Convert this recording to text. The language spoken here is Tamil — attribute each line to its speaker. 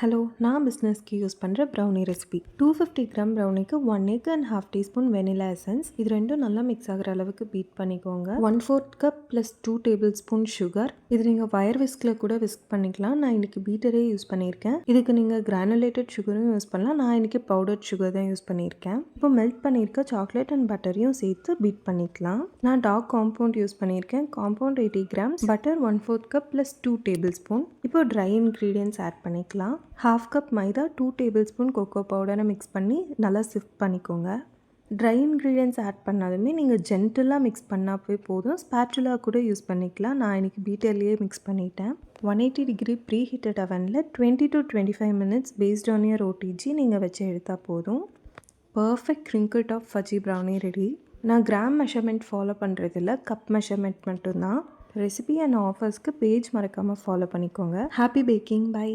Speaker 1: ஹலோ, நான் பிஸ்னஸ்க்கு யூஸ் பண்ணுற ப்ரௌனி ரெசிபி. 250 கிராம் ப்ரௌனிக்கு 1 egg and ½ teaspoon vanilla essence. இது ரெண்டும் நல்லா மிக்ஸ் ஆகிற அளவுக்கு பீட் பண்ணிக்கோங்க. 1/4 cup plus 2 tablespoon sugar. இது நீங்கள் வயர் விஸ்கில் கூட விஸ்க் பண்ணிக்கலாம். நான் இன்றைக்கி பீட்டரே யூஸ் பண்ணியிருக்கேன். இதுக்கு நீங்கள் கிரானுலேட்டட் சுகரும் யூஸ் பண்ணலாம். நான் இன்றைக்கி பவுடர் சுகர் தான் யூஸ் பண்ணியிருக்கேன். இப்போ மெல்ட் பண்ணியிருக்க சாக்லேட் அண்ட் பட்டரையும் சேர்த்து பீட் பண்ணிக்கலாம். நான் டார்க் காம்பவுண்ட் யூஸ் பண்ணியிருக்கேன். Compound 80 grams, butter 1/4 cup plus 2 table spoon. இப்போ ட்ரை இன்க்ரீடியன்ட்ஸ் ஆட் பண்ணிக்கலாம். ½ கப் மைதா, 2 டேபிள் ஸ்பூன் கொக்கோ பவுடரை மிக்ஸ் பண்ணி நல்லா சிஃப்ட் பண்ணிக்கோங்க. ட்ரை இன்க்ரீடியன்ட்ஸ் ஆட் பண்ணாலுமே நீங்கள் ஜென்டிலாக மிக்ஸ் பண்ணால் போதும். ஸ்பேச்சுலா கூட யூஸ் பண்ணிக்கலாம். நான் இன்றைக்கி பீட்டர்லேயே மிக்ஸ் பண்ணிட்டேன். 180 டிகிரி ப்ரீ ஹீட்டட் அவனில் 20 to 25 minutes based on your OTG நீங்கள் வச்சு எடுத்தால் போதும். Perfect crinkle top fudgy brownie ready. நான் கிராம் மெஷர்மெண்ட் ஃபாலோ பண்ணுறதில்ல, கப் மெஷர்மெண்ட் மட்டும்தான். ரெசிபி அண்ட் ஆஃபர்ஸ்க்கு பேஜ் மறக்காமல் ஃபாலோ பண்ணிக்கோங்க. Happy baking. பை.